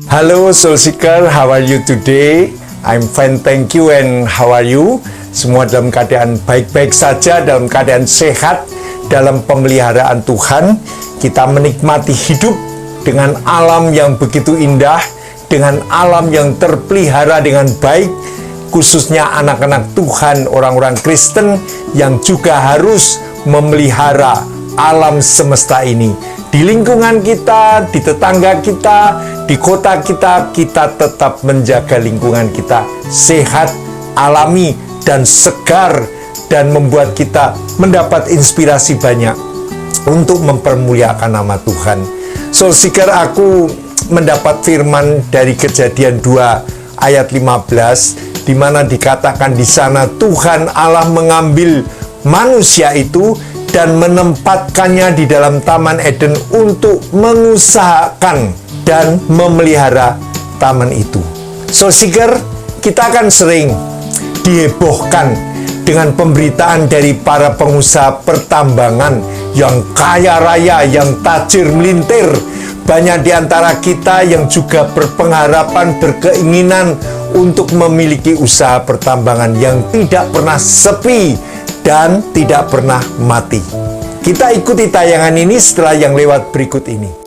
Halo Soul Seeker, how are you today? I'm fine, thank you, and how are you? Semua dalam keadaan baik-baik saja, dalam keadaan sehat, dalam pemeliharaan Tuhan. Kita menikmati hidup dengan alam yang begitu indah, dengan alam yang terpelihara dengan baik, khususnya anak-anak Tuhan, orang-orang Kristen yang juga harus memelihara alam semesta ini. Di lingkungan kita, di tetangga kita, di kota kita, kita tetap menjaga lingkungan kita sehat, alami, dan segar, dan membuat kita mendapat inspirasi banyak untuk mempermuliakan nama Tuhan. Soul Seeker, aku mendapat firman dari Kejadian 2 ayat 15, di mana dikatakan di sana Tuhan Allah mengambil manusia itu dan menempatkannya di dalam Taman Eden untuk mengusahakan dan memelihara taman itu. Soul Seeker, kita akan sering dihebohkan dengan pemberitaan dari para pengusaha pertambangan yang kaya raya, yang tajir melintir. Banyak di antara kita yang juga berpengharapan, berkeinginan untuk memiliki usaha pertambangan yang tidak pernah sepi dan tidak pernah mati. Kita ikuti tayangan ini setelah yang lewat berikut ini.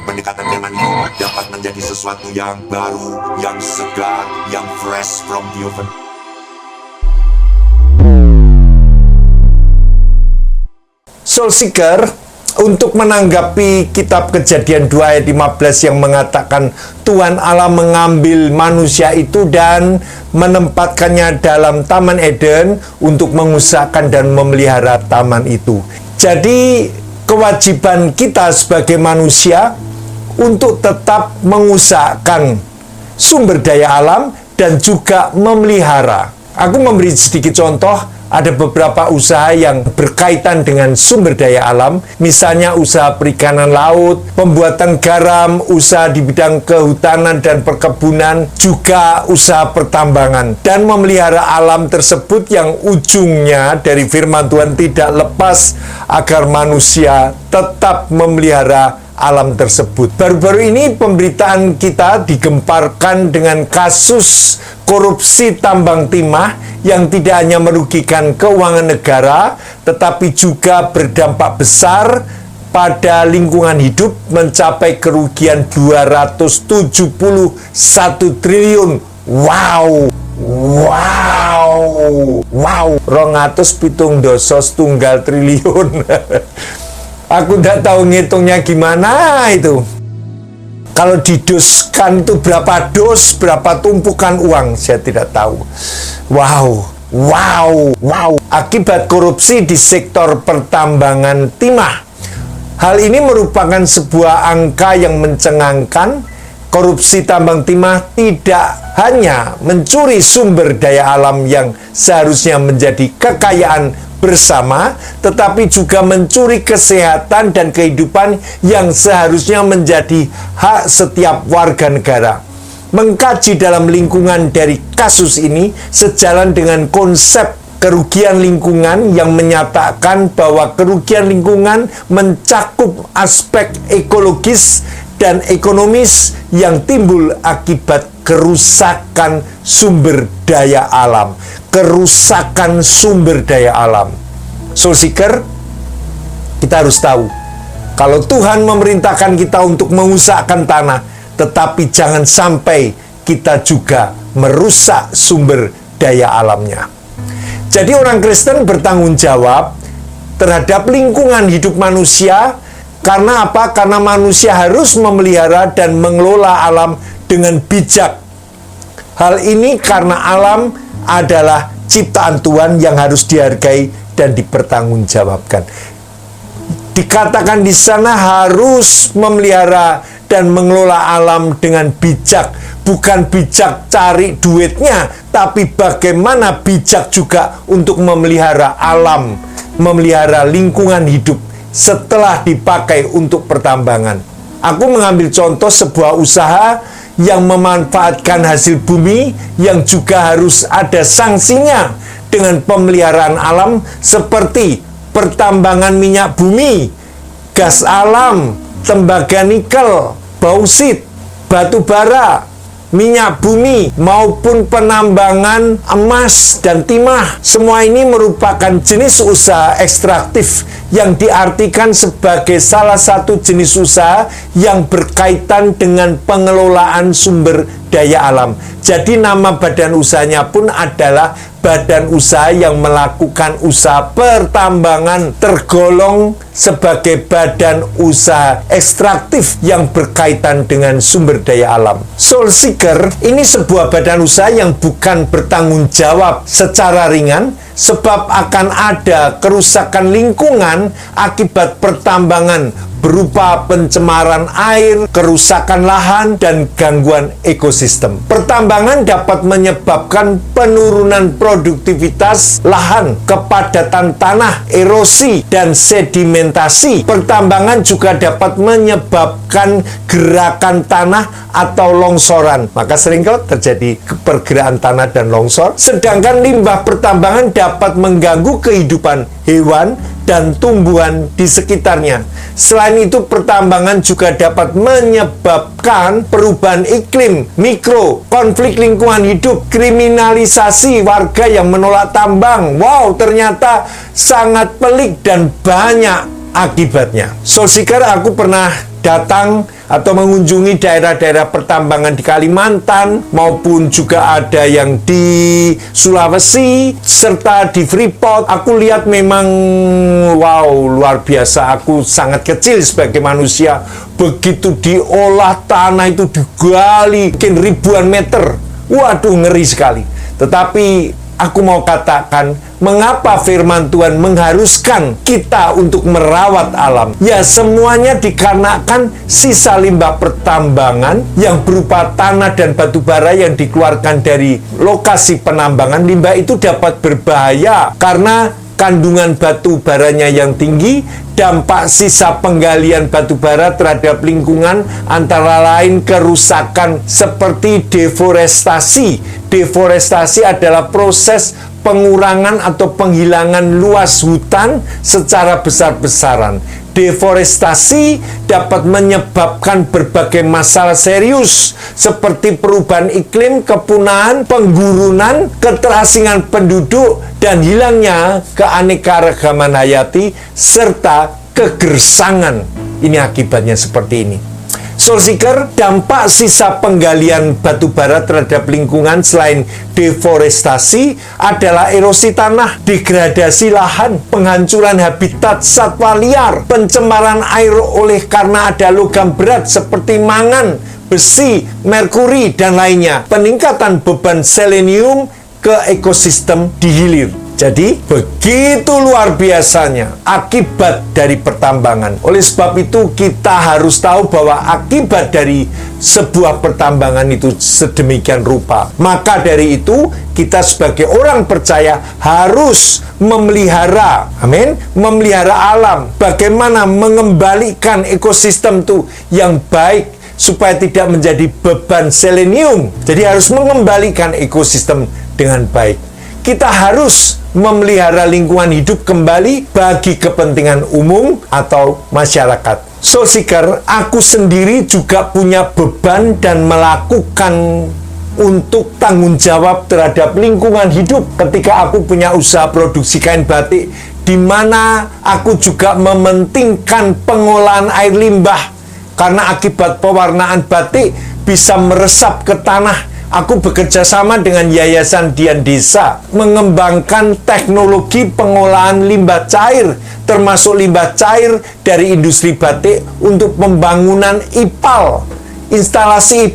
Pendekatan firman itu dapat menjadi sesuatu yang baru, yang segar, yang fresh from the oven. Soul Seeker, untuk menanggapi kitab Kejadian 2 ayat 15 yang mengatakan Tuhan Allah mengambil manusia itu dan menempatkannya dalam Taman Eden untuk mengusahakan dan memelihara taman itu. Jadi kewajiban kita sebagai manusia untuk tetap mengusahakan sumber daya alam dan juga memelihara. Aku memberi sedikit contoh, ada beberapa usaha yang berkaitan dengan sumber daya alam, misalnya usaha perikanan laut, pembuatan garam, usaha di bidang kehutanan dan perkebunan, juga usaha pertambangan, dan memelihara alam tersebut yang ujungnya dari firman Tuhan tidak lepas agar manusia tetap memelihara alam tersebut. Baru-baru ini pemberitaan kita digemparkan dengan kasus korupsi tambang timah yang tidak hanya merugikan keuangan negara, tetapi juga berdampak besar pada lingkungan hidup, mencapai kerugian 271 triliun. Wow! Wow! Wow! 270 triliun. Aku tidak tahu ngitungnya gimana itu. Kalau didoskan itu berapa dos, berapa tumpukan uang, saya tidak tahu. Wow, wow, wow. Akibat korupsi di sektor pertambangan timah. Hal ini merupakan sebuah angka yang mencengangkan. Korupsi tambang timah tidak hanya mencuri sumber daya alam yang seharusnya menjadi kekayaan bersama, tetapi juga mencuri kesehatan dan kehidupan yang seharusnya menjadi hak setiap warga negara. Mengkaji dalam lingkungan dari kasus ini sejalan dengan konsep kerugian lingkungan yang menyatakan bahwa kerugian lingkungan mencakup aspek ekologis dan ekonomis yang timbul akibat kerusakan sumber daya alam. Kerusakan sumber daya alam. Soul Seeker, kita harus tahu Kalau Tuhan memerintahkan kita untuk mengusahakan tanah, tetapi jangan sampai kita juga merusak sumber daya alamnya. Jadi orang Kristen bertanggung jawab terhadap lingkungan hidup manusia. Karena apa? Karena manusia harus memelihara dan mengelola alam dengan bijak. Hal ini karena alam adalah ciptaan Tuhan yang harus dihargai dan dipertanggungjawabkan. Dikatakan di sana harus memelihara dan mengelola alam dengan bijak. Bukan bijak cari duitnya, tapi bagaimana bijak juga untuk memelihara alam, memelihara lingkungan hidup setelah dipakai untuk pertambangan. Aku mengambil contoh sebuah usaha yang memanfaatkan hasil bumi yang juga harus ada sanksinya dengan pemeliharaan alam seperti pertambangan minyak bumi, gas alam, tembaga nikel, bauksit, batu bara, minyak bumi, maupun penambangan emas dan timah. Semua ini merupakan jenis usaha ekstraktif yang diartikan sebagai salah satu jenis usaha yang berkaitan dengan pengelolaan sumber daya alam. Jadi nama badan usahanya pun adalah badan usaha yang melakukan usaha pertambangan, tergolong sebagai badan usaha ekstraktif yang berkaitan dengan sumber daya alam. Soul Seeker ini sebuah badan usaha yang bukan bertanggung jawab secara ringan sebab akan ada kerusakan lingkungan akibat pertambangan berupa pencemaran air, kerusakan lahan, dan gangguan ekosistem. Pertambangan dapat menyebabkan penurunan produktivitas lahan, kepadatan tanah, erosi, dan sedimentasi. Pertambangan juga dapat menyebabkan gerakan tanah atau longsoran. Maka seringkali terjadi pergerakan tanah dan longsor. Sedangkan limbah pertambangan dapat mengganggu kehidupan hewan dan tumbuhan di sekitarnya. Selain itu, pertambangan juga dapat menyebabkan perubahan iklim, mikro, konflik lingkungan hidup, kriminalisasi warga yang menolak tambang. Wow, ternyata sangat pelik dan banyak akibatnya. Soul Seeker, aku pernah datang atau mengunjungi daerah-daerah pertambangan di Kalimantan maupun juga ada yang di Sulawesi serta di Freeport. Aku lihat memang wow, luar biasa. Aku sangat kecil sebagai manusia. Begitu diolah tanah itu digali mungkin ribuan meter. Waduh, ngeri sekali. Tetapi aku mau katakan, mengapa firman Tuhan mengharuskan kita untuk merawat alam? Ya, semuanya dikarenakan sisa limbah pertambangan yang berupa tanah dan batu bara yang dikeluarkan dari lokasi penambangan. Limbah itu dapat berbahaya karena kandungan batu baranya yang tinggi. Dampak sisa penggalian batu bara terhadap lingkungan antara lain kerusakan seperti deforestasi. Deforestasi adalah proses pengurangan atau penghilangan luas hutan secara besar-besaran. Deforestasi dapat menyebabkan berbagai masalah serius seperti perubahan iklim, kepunahan, penggurunan, keterasingan penduduk, dan hilangnya keanekaragaman hayati serta kegersangan. Ini akibatnya seperti ini. Soul Seeker, dampak sisa penggalian batu bara terhadap lingkungan selain deforestasi adalah erosi tanah, degradasi lahan, penghancuran habitat satwa liar, pencemaran air oleh karena ada logam berat seperti mangan, besi, merkuri, dan lainnya, peningkatan beban selenium ke ekosistem di hilir. Jadi, begitu luar biasanya akibat dari pertambangan. Oleh sebab itu, kita harus tahu bahwa akibat dari sebuah pertambangan itu sedemikian rupa. Maka dari itu, kita sebagai orang percaya harus memelihara, amin, memelihara alam. Bagaimana mengembalikan ekosistem itu yang baik supaya tidak menjadi beban selenium. Jadi harus mengembalikan ekosistem dengan baik. Kita harus memelihara lingkungan hidup kembali bagi kepentingan umum atau masyarakat. Soul Seeker, aku sendiri juga punya beban dan melakukan untuk tanggung jawab terhadap lingkungan hidup ketika aku punya usaha produksi kain batik di mana aku juga mementingkan pengolahan air limbah, karena akibat pewarnaan batik bisa meresap ke tanah. Aku bekerja sama dengan Yayasan Dian Desa mengembangkan teknologi pengolahan limbah cair, termasuk limbah cair dari industri batik untuk pembangunan IPAL, instalasi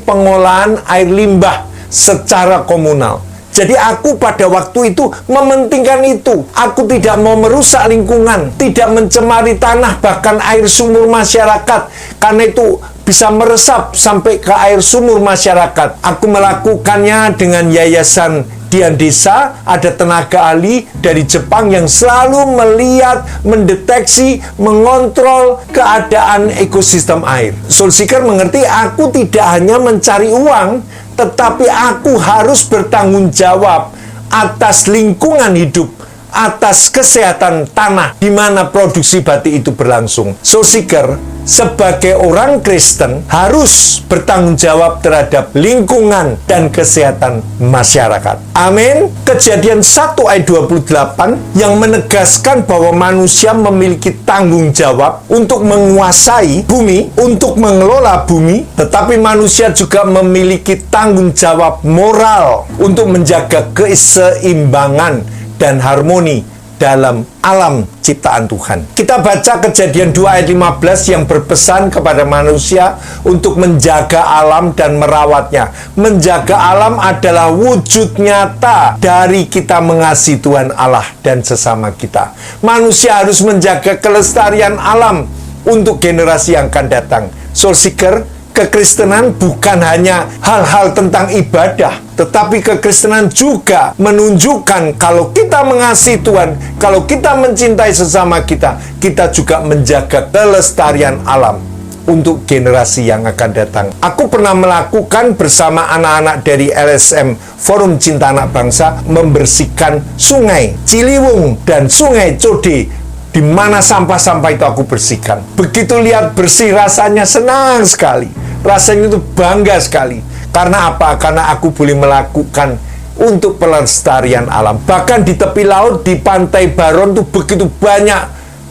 pengolahan air limbah secara komunal. Jadi aku pada waktu itu mementingkan itu. Aku tidak mau merusak lingkungan, tidak mencemari tanah, bahkan air sumur masyarakat. Karena itu bisa meresap sampai ke air sumur masyarakat. Aku melakukannya dengan Yayasan Dian Desa. Ada tenaga ahli dari Jepang yang selalu melihat, mendeteksi, mengontrol keadaan ekosistem air. Soul Seeker mengerti aku tidak hanya mencari uang, tetapi aku harus bertanggung jawab atas lingkungan hidup, atas kesehatan tanah di mana produksi batik itu berlangsung. Soul Seeker sebagai orang Kristen harus bertanggung jawab terhadap lingkungan dan kesehatan masyarakat. Amin. Kejadian 1 ayat 28 yang menegaskan bahwa manusia memiliki tanggung jawab untuk menguasai bumi, untuk mengelola bumi, tetapi manusia juga memiliki tanggung jawab moral untuk menjaga keseimbangan dan harmoni dalam alam ciptaan Tuhan. Kita baca Kejadian 2 ayat 15 yang berpesan kepada manusia untuk menjaga alam dan merawatnya. Menjaga alam adalah wujud nyata dari kita mengasihi Tuhan Allah dan sesama kita. Manusia harus menjaga kelestarian alam untuk generasi yang akan datang. Soul Seeker, kekristenan bukan hanya hal-hal tentang ibadah, tetapi kekristenan juga menunjukkan kalau kita mengasihi Tuhan, kalau kita mencintai sesama kita, kita juga menjaga kelestarian alam untuk generasi yang akan datang. Aku pernah melakukan bersama anak-anak dari LSM Forum Cinta Anak Bangsa membersihkan sungai Ciliwung dan sungai Code, di mana sampah-sampah itu aku bersihkan. Begitu lihat bersih rasanya senang sekali. Rasanya itu bangga sekali. Karena apa? Karena aku boleh melakukan untuk pelestarian alam. Bahkan di tepi laut, di Pantai Baron itu begitu banyak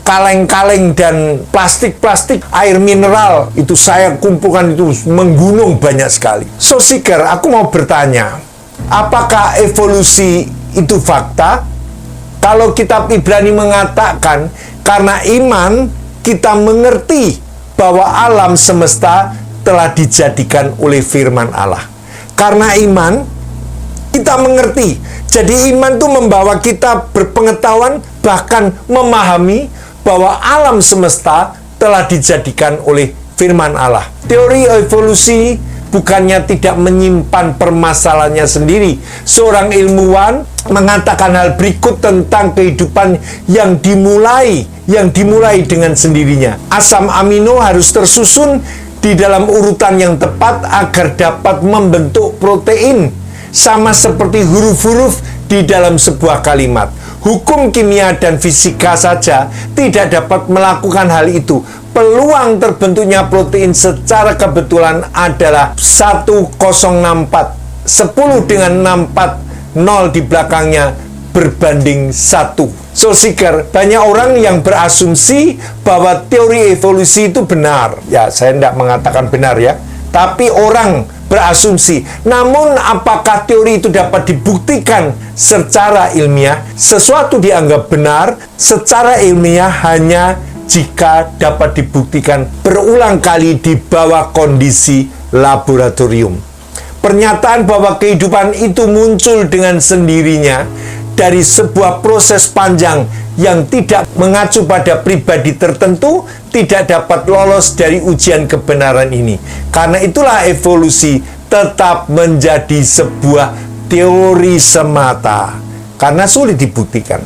kaleng-kaleng dan plastik-plastik air mineral. Itu saya kumpulkan, itu menggunung banyak sekali. Soul Seeker, aku mau bertanya, apakah evolusi itu fakta? Kalau kitab Ibrani mengatakan, karena iman kita mengerti bahwa alam semesta telah dijadikan oleh firman Allah. Karena iman kita mengerti. Jadi iman itu membawa kita berpengetahuan, bahkan memahami bahwa alam semesta telah dijadikan oleh firman Allah. Teori evolusi bukannya tidak menyimpan permasalahannya sendiri. Seorang ilmuwan mengatakan hal berikut tentang kehidupan yang dimulai dengan sendirinya. Asam amino harus tersusun di dalam urutan yang tepat agar dapat membentuk protein, sama seperti huruf-huruf di dalam sebuah kalimat. Hukum kimia dan fisika saja tidak dapat melakukan hal itu. Peluang terbentuknya protein secara kebetulan adalah 1064. 10 dengan 64, 0 di belakangnya berbanding 1. Soul Seeker, banyak orang yang berasumsi bahwa teori evolusi itu benar. Ya, saya tidak mengatakan benar ya. Tapi orang berasumsi. Namun apakah teori itu dapat dibuktikan secara ilmiah? Sesuatu dianggap benar secara ilmiah hanya jika dapat dibuktikan berulang kali di bawah kondisi laboratorium. Pernyataan bahwa kehidupan itu muncul dengan sendirinya dari sebuah proses panjang yang tidak mengacu pada pribadi tertentu tidak dapat lolos dari ujian kebenaran ini. Karena itulah evolusi tetap menjadi sebuah teori semata, karena sulit dibuktikan.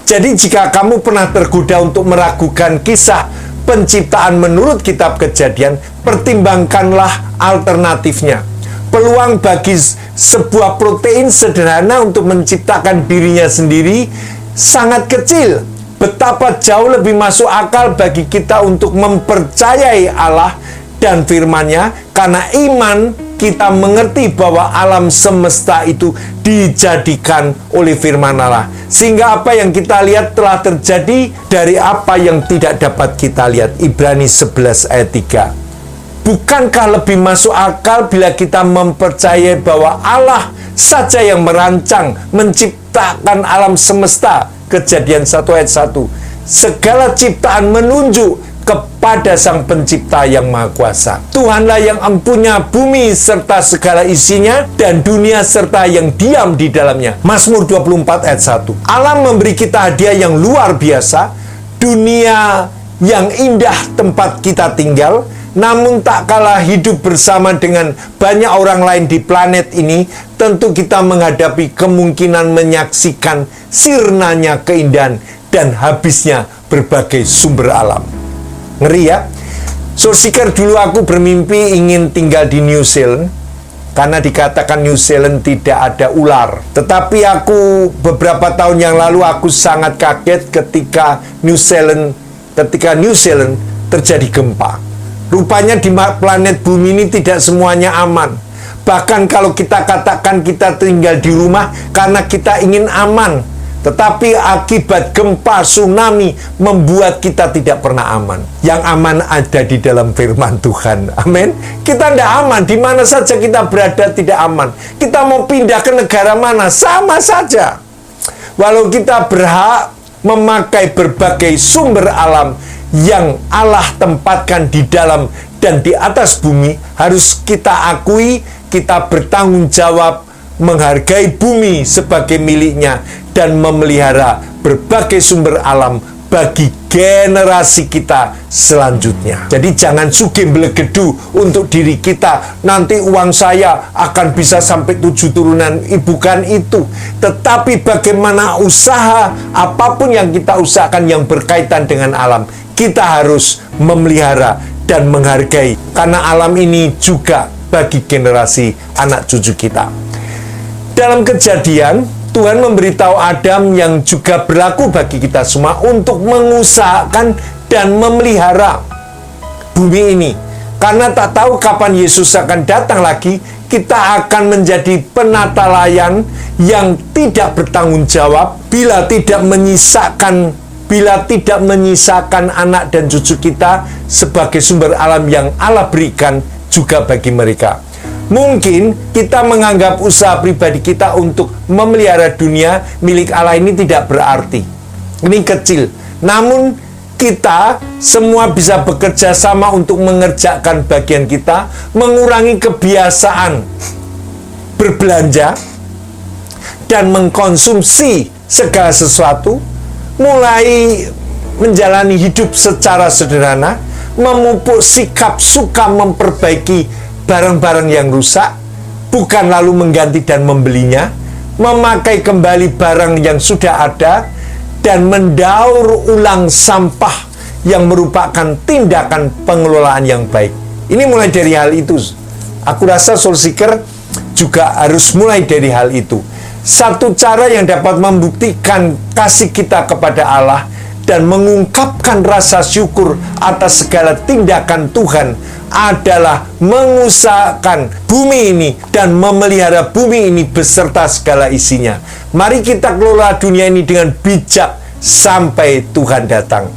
Jadi jika kamu pernah tergoda untuk meragukan kisah penciptaan menurut kitab Kejadian, pertimbangkanlah alternatifnya. Peluang bagi sebuah protein sederhana untuk menciptakan dirinya sendiri sangat kecil. Betapa jauh lebih masuk akal bagi kita untuk mempercayai Allah dan firman-Nya, karena iman kita mengerti bahwa alam semesta itu dijadikan oleh firman Allah. Sehingga apa yang kita lihat telah terjadi dari apa yang tidak dapat kita lihat. Ibrani 11 ayat 3. Bukankah lebih masuk akal bila kita mempercayai bahwa Allah saja yang merancang, menciptakan alam semesta? Kejadian 1 ayat 1. Segala ciptaan menunjuk kepada Sang Pencipta yang Maha Kuasa. Tuhanlah yang empunya bumi serta segala isinya, dan dunia serta yang diam di dalamnya. Mazmur 24 ayat 1. Alam memberi kita hadiah yang luar biasa, dunia yang indah tempat kita tinggal. Namun tak kalah hidup bersama dengan banyak orang lain di planet ini, tentu kita menghadapi kemungkinan menyaksikan sirnanya keindahan dan habisnya berbagai sumber alam. Ngeri ya. Soulseeker, dulu aku bermimpi ingin tinggal di New Zealand karena dikatakan New Zealand tidak ada ular. Tetapi aku beberapa tahun yang lalu aku sangat kaget ketika New Zealand terjadi gempa. Rupanya di planet bumi ini tidak semuanya aman. Bahkan kalau kita katakan kita tinggal di rumah karena kita ingin aman, tetapi akibat gempa, tsunami membuat kita tidak pernah aman. Yang aman ada di dalam firman Tuhan. Amin. Kita tidak aman. Di mana saja kita berada tidak aman. Kita mau pindah ke negara mana, sama saja. Walau kita berhak memakai berbagai sumber alam yang Allah tempatkan di dalam dan di atas bumi, harus kita akui, kita bertanggung jawab menghargai bumi sebagai miliknya dan memelihara berbagai sumber alam bagi generasi kita selanjutnya. Jadi jangan sugih belegedu untuk diri kita, nanti uang saya akan bisa sampai 7 turunan. Bukan itu. Tetapi bagaimana usaha, apapun yang kita usahakan yang berkaitan dengan alam, kita harus memelihara dan menghargai, karena alam ini juga bagi generasi anak cucu kita. Dalam Kejadian, Tuhan memberitahu Adam yang juga berlaku bagi kita semua untuk mengusahakan dan memelihara bumi ini. Karena tak tahu kapan Yesus akan datang lagi, kita akan menjadi penata layan yang tidak bertanggung jawab bila tidak menyisakan anak dan cucu kita sebagai sumber alam yang Allah berikan juga bagi mereka. Mungkin kita menganggap usaha pribadi kita untuk memelihara dunia milik Allah ini tidak berarti. Ini kecil. Namun kita semua bisa bekerja sama untuk mengerjakan bagian kita, mengurangi kebiasaan berbelanja dan mengkonsumsi segala sesuatu, mulai menjalani hidup secara sederhana, memupuk sikap suka memperbaiki barang-barang yang rusak, bukan lalu mengganti dan membelinya, memakai kembali barang yang sudah ada, dan mendaur ulang sampah yang merupakan tindakan pengelolaan yang baik. Ini mulai dari hal itu. Aku rasa Soulseeker juga harus mulai dari hal itu. Satu cara yang dapat membuktikan kasih kita kepada Allah dan mengungkapkan rasa syukur atas segala tindakan Tuhan adalah mengusahakan bumi ini dan memelihara bumi ini beserta segala isinya. Mari kita kelola dunia ini dengan bijak sampai Tuhan datang.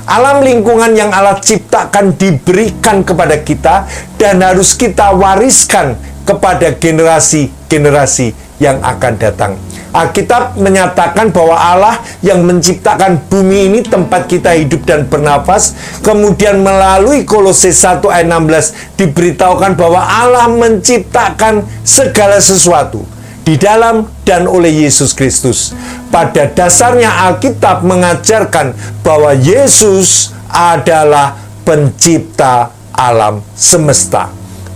Alam lingkungan yang Allah ciptakan diberikan kepada kita dan harus kita wariskan kepada generasi-generasi yang akan datang. Alkitab menyatakan bahwa Allah yang menciptakan bumi ini tempat kita hidup dan bernafas. Kemudian melalui Kolose 1 ayat 16 diberitahukan bahwa Allah menciptakan segala sesuatu di dalam dan oleh Yesus Kristus. Pada dasarnya Alkitab mengajarkan bahwa Yesus adalah pencipta alam semesta.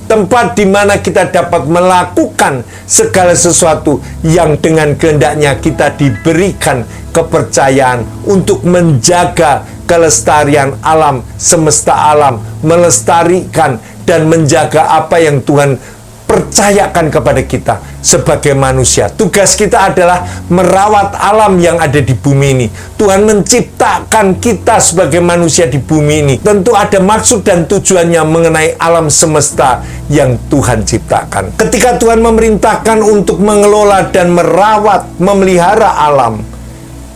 Tempat di mana kita dapat melakukan segala sesuatu yang dengan kehendaknya kita diberikan kepercayaan untuk menjaga kelestarian alam semesta alam, melestarikan dan menjaga apa yang Tuhan percayakan kepada kita sebagai manusia. Tugas kita adalah merawat alam yang ada di bumi ini. Tuhan menciptakan kita sebagai manusia di bumi ini. Tentu ada maksud dan tujuannya mengenai alam semesta yang Tuhan ciptakan. Ketika Tuhan memerintahkan untuk mengelola dan merawat, memelihara alam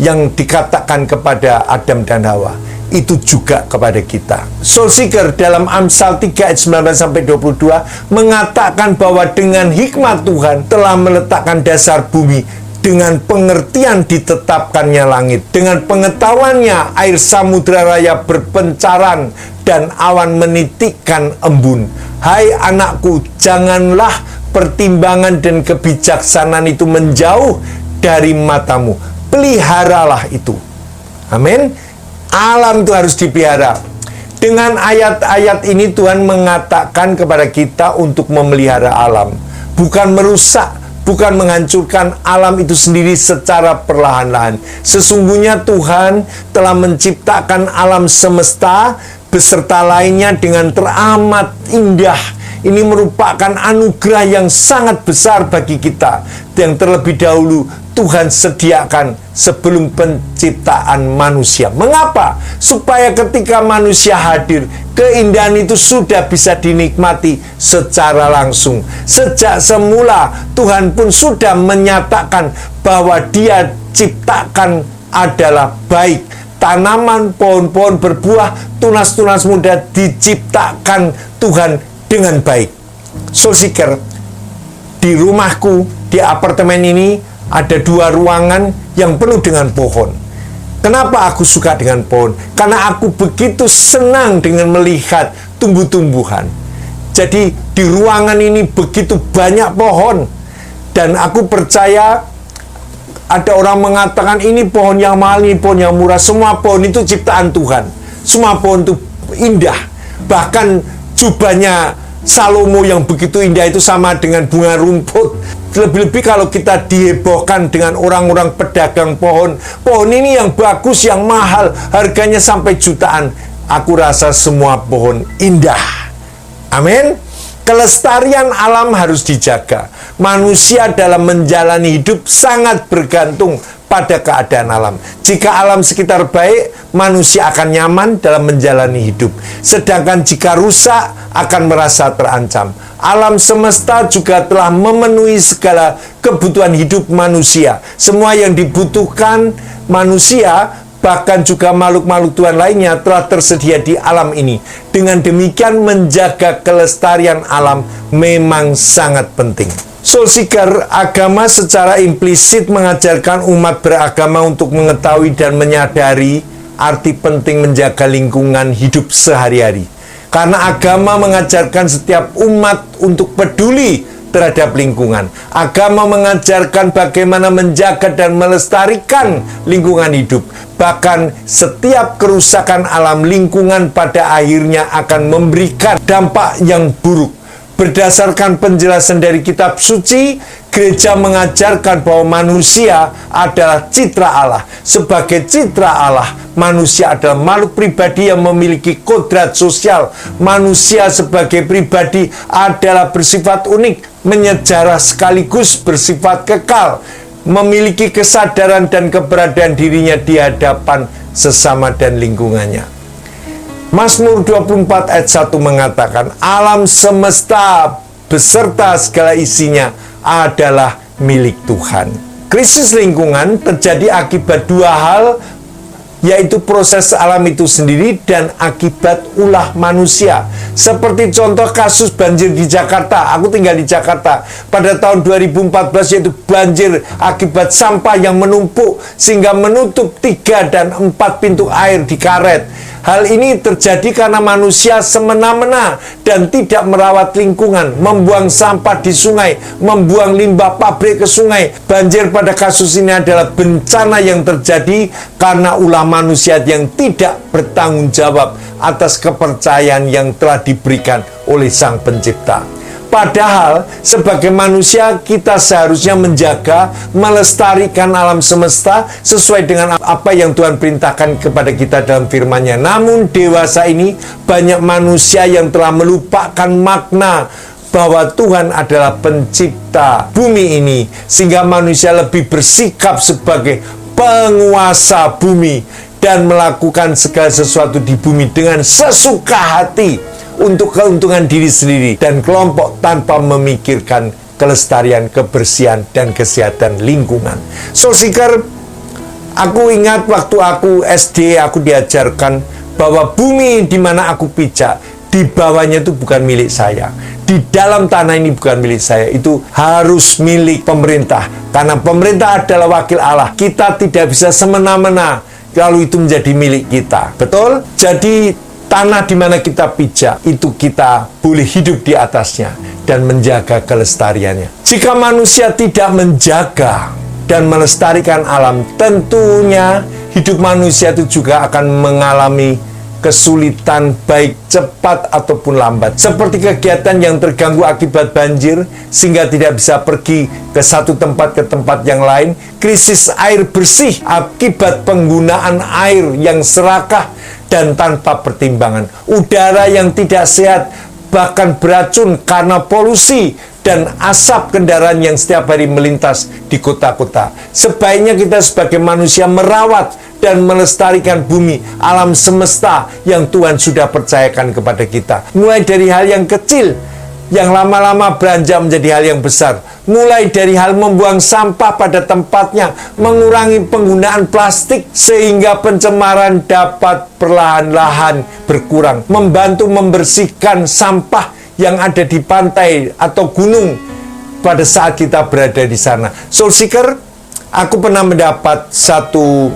yang dikatakan kepada Adam dan Hawa, itu juga kepada kita. Soul Seeker dalam Amsal 3 ayat 19-22 mengatakan bahwa dengan hikmat Tuhan telah meletakkan dasar bumi, dengan pengertian ditetapkannya langit, dengan pengetahuannya air samudra raya berpencaran dan awan menitikkan embun. Hai anakku, janganlah pertimbangan dan kebijaksanaan itu menjauh dari matamu. Peliharalah itu. Amin. Alam itu harus dipelihara. Dengan ayat-ayat ini Tuhan mengatakan kepada kita untuk memelihara alam. Bukan merusak, bukan menghancurkan alam itu sendiri secara perlahan-lahan. Sesungguhnya Tuhan telah menciptakan alam semesta beserta lainnya dengan teramat indah. Ini merupakan anugerah yang sangat besar bagi kita, yang terlebih dahulu Tuhan sediakan sebelum penciptaan manusia. Mengapa? Supaya ketika manusia hadir, keindahan itu sudah bisa dinikmati secara langsung. Sejak semula Tuhan pun sudah menyatakan bahwa Dia ciptakan adalah baik. Tanaman, pohon-pohon berbuah, tunas-tunas muda diciptakan Tuhan dengan baik. Soul Seeker, di rumahku, di apartemen ini ada 2 ruangan yang penuh dengan pohon. Kenapa aku suka dengan pohon? Karena aku begitu senang dengan melihat tumbuh-tumbuhan. Jadi di ruangan ini begitu banyak pohon. Dan aku percaya ada orang mengatakan ini pohon yang mahal, ini pohon yang murah. Semua pohon itu ciptaan Tuhan. Semua pohon itu indah. Bahkan jubahnya Salomo yang begitu indah itu sama dengan bunga rumput. Lebih-lebih kalau kita dihebohkan dengan orang-orang pedagang pohon. Pohon ini yang bagus, yang mahal, harganya sampai jutaan. Aku rasa semua pohon indah. Amin. Kelestarian alam harus dijaga. Manusia dalam menjalani hidup sangat bergantung pada keadaan alam. Jika alam sekitar baik, manusia akan nyaman dalam menjalani hidup. Sedangkan jika rusak, akan merasa terancam. Alam semesta juga telah memenuhi segala kebutuhan hidup manusia. Semua yang dibutuhkan manusia, bahkan juga makhluk-makhluk Tuhan lainnya telah tersedia di alam ini. Dengan demikian menjaga kelestarian alam memang sangat penting. Soul Seeker, agama secara implisit mengajarkan umat beragama untuk mengetahui dan menyadari arti penting menjaga lingkungan hidup sehari-hari. Karena agama mengajarkan setiap umat untuk peduli terhadap lingkungan. Agama mengajarkan bagaimana menjaga dan melestarikan lingkungan hidup. Bahkan setiap kerusakan alam lingkungan pada akhirnya akan memberikan dampak yang buruk. Berdasarkan penjelasan dari kitab suci, gereja mengajarkan bahwa manusia adalah citra Allah. Sebagai citra Allah, manusia adalah makhluk pribadi yang memiliki kodrat sosial. Manusia sebagai pribadi adalah bersifat unik, menyejarah sekaligus bersifat kekal, memiliki kesadaran dan keberadaan dirinya di hadapan sesama dan lingkungannya. Mazmur 24 ayat 1 mengatakan, alam semesta beserta segala isinya adalah milik Tuhan. Krisis lingkungan terjadi akibat 2 hal, yaitu proses alam itu sendiri dan akibat ulah manusia. Seperti contoh kasus banjir di Jakarta. Aku tinggal di Jakarta. Pada tahun 2014 yaitu banjir akibat sampah yang menumpuk sehingga menutup 3 dan 4 pintu air di karet. Hal ini terjadi karena manusia semena-mena dan tidak merawat lingkungan, membuang sampah di sungai, membuang limbah pabrik ke sungai. Banjir pada kasus ini adalah bencana yang terjadi karena ulah manusia yang tidak bertanggung jawab atas kepercayaan yang telah diberikan oleh Sang Pencipta. Padahal sebagai manusia kita seharusnya menjaga, melestarikan alam semesta sesuai dengan apa yang Tuhan perintahkan kepada kita dalam firman-Nya. Namun dewasa ini banyak manusia yang telah melupakan makna bahwa Tuhan adalah pencipta bumi ini, sehingga manusia lebih bersikap sebagai penguasa bumi dan melakukan segala sesuatu di bumi dengan sesuka hati untuk keuntungan diri sendiri dan kelompok tanpa memikirkan kelestarian, kebersihan, dan kesehatan lingkungan. Soul Seeker, aku ingat waktu aku SD, aku diajarkan bahwa bumi di mana aku pijak, di bawahnya itu bukan milik saya. Di dalam tanah ini bukan milik saya, itu harus milik pemerintah. Karena pemerintah adalah wakil Allah. Kita tidak bisa semena-mena lalu itu menjadi milik kita. Betul? Jadi tanah di mana kita pijak, itu kita boleh hidup di atasnya dan menjaga kelestariannya. Jika manusia tidak menjaga dan melestarikan alam, tentunya hidup manusia itu juga akan mengalami kesulitan baik cepat ataupun lambat. Seperti kegiatan yang terganggu akibat banjir sehingga tidak bisa pergi ke satu tempat ke tempat yang lain, krisis air bersih akibat penggunaan air yang serakah dan tanpa pertimbangan, udara yang tidak sehat bahkan beracun karena polusi dan asap kendaraan yang setiap hari melintas di kota-kota. Sebaiknya kita sebagai manusia merawat dan melestarikan bumi, alam semesta yang Tuhan sudah percayakan kepada kita. Mulai dari hal yang kecil, yang lama-lama beranjak menjadi hal yang besar. Mulai dari hal membuang sampah pada tempatnya, mengurangi penggunaan plastik sehingga pencemaran dapat perlahan-lahan berkurang. Membantu membersihkan sampah yang ada di pantai atau gunung pada saat kita berada di sana. Soul Seeker, aku pernah mendapat satu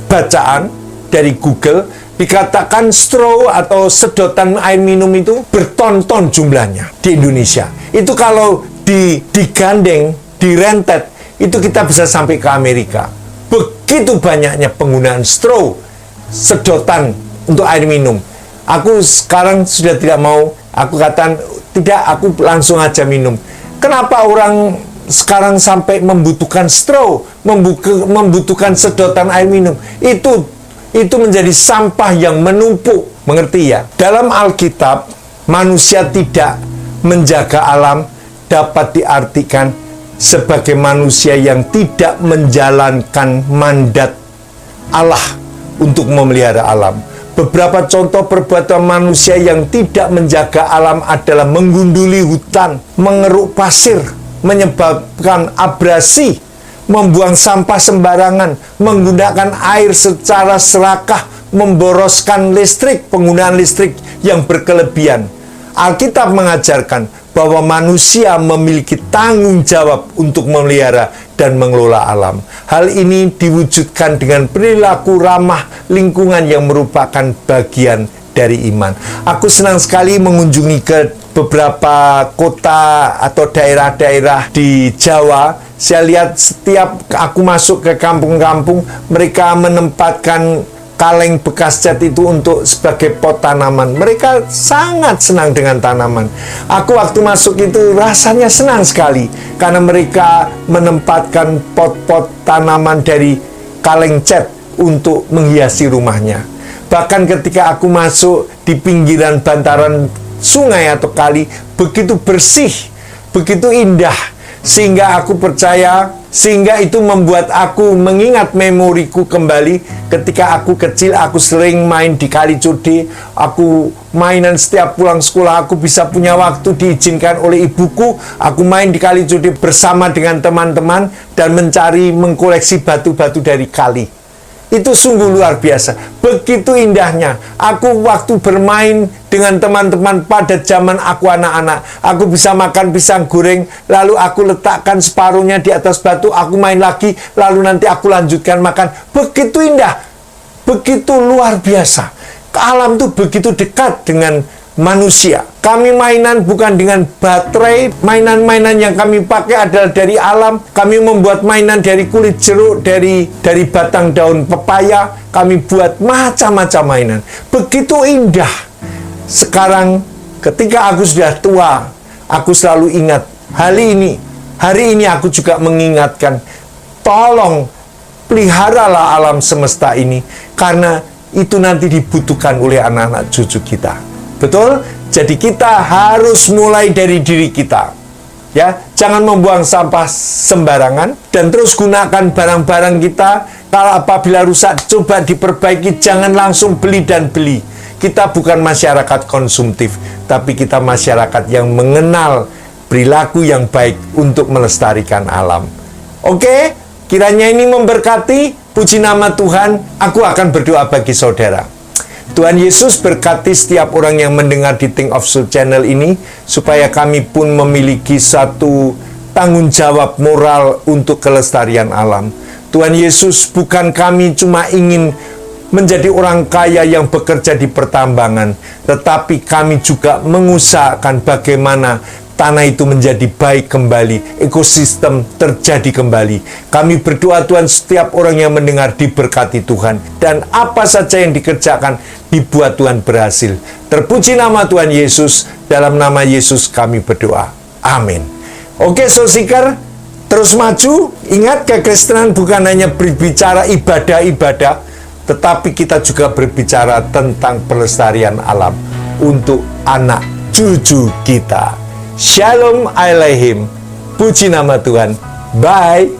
bacaan dari Google, dikatakan straw atau sedotan air minum itu berton-ton jumlahnya di Indonesia. Itu kalau digandeng, direntet, itu kita bisa sampai ke Amerika. Begitu banyaknya penggunaan straw, sedotan untuk air minum. Aku sekarang sudah tidak mau, aku katakan tidak, aku langsung aja minum. Kenapa orang sekarang sampai membutuhkan straw, membutuhkan sedotan air minum? Itu menjadi sampah yang menumpuk. Mengerti ya? Dalam Alkitab, manusia tidak menjaga alam dapat diartikan sebagai manusia yang tidak menjalankan mandat Allah untuk memelihara alam. Beberapa contoh perbuatan manusia yang tidak menjaga alam adalah menggunduli hutan, mengeruk pasir, menyebabkan abrasi, membuang sampah sembarangan, menggunakan air secara serakah, memboroskan listrik, penggunaan listrik yang berkelebihan. Alkitab mengajarkan bahwa manusia memiliki tanggung jawab untuk memelihara dan mengelola alam. Hal ini diwujudkan dengan perilaku ramah lingkungan yang merupakan bagian dari iman. Aku senang sekali mengunjungi ke beberapa kota atau daerah-daerah di Jawa. Saya lihat setiap aku masuk ke kampung-kampung, mereka menempatkan kaleng bekas cat itu untuk sebagai pot tanaman. Mereka sangat senang dengan tanaman. Aku waktu masuk itu rasanya senang sekali karena mereka menempatkan pot-pot tanaman dari kaleng cat untuk menghiasi rumahnya. Bahkan ketika aku masuk di pinggiran bantaran sungai atau kali, begitu bersih, begitu indah, sehingga aku percaya, sehingga itu membuat aku mengingat memoriku kembali ketika aku kecil. Aku sering main di Kali Code. Aku mainan setiap pulang sekolah, aku bisa punya waktu diizinkan oleh ibuku. Aku main di Kali Code bersama dengan teman-teman dan mengkoleksi batu-batu dari kali. Itu sungguh luar biasa. Begitu indahnya. Aku waktu bermain dengan teman-teman pada zaman aku anak-anak. Aku bisa makan pisang goreng, lalu aku letakkan separuhnya di atas batu, aku main lagi, lalu nanti aku lanjutkan makan. Begitu indah. Begitu luar biasa. Alam itu begitu dekat dengan manusia. Kami mainan bukan dengan baterai. Mainan-mainan yang kami pakai adalah dari alam. Kami membuat mainan dari kulit jeruk, dari batang daun pepaya. Kami buat macam-macam mainan. Begitu indah. Sekarang ketika aku sudah tua, aku selalu ingat hal ini. Hari ini aku juga mengingatkan, tolong peliharalah alam semesta ini, karena itu nanti dibutuhkan oleh anak-anak cucu kita. Betul? Jadi kita harus mulai dari diri kita. Ya, jangan membuang sampah sembarangan dan terus gunakan barang-barang kita. Kalau apabila rusak, coba diperbaiki, jangan langsung beli dan beli. Kita bukan masyarakat konsumtif, tapi kita masyarakat yang mengenal perilaku yang baik untuk melestarikan alam. Oke, kiranya ini memberkati. Puji nama Tuhan. Aku akan berdoa bagi saudara. Tuhan Yesus berkati setiap orang yang mendengar di Think of Soul channel ini, supaya kami pun memiliki satu tanggung jawab moral untuk kelestarian alam. Tuhan Yesus, bukan kami cuma ingin menjadi orang kaya yang bekerja di pertambangan, tetapi kami juga mengusahakan bagaimana tanah itu menjadi baik kembali, ekosistem terjadi kembali. Kami berdoa Tuhan, setiap orang yang mendengar diberkati Tuhan, dan apa saja yang dikerjakan dibuat Tuhan berhasil. Terpuji nama Tuhan Yesus, dalam nama Yesus kami berdoa. Amin. Oke, Soul Seeker, terus maju. Ingat, kekristenan bukan hanya berbicara ibadah-ibadah, tetapi kita juga berbicara tentang pelestarian alam untuk anak cucu kita. Shalom Aleichem. Puji nama Tuhan. Bye.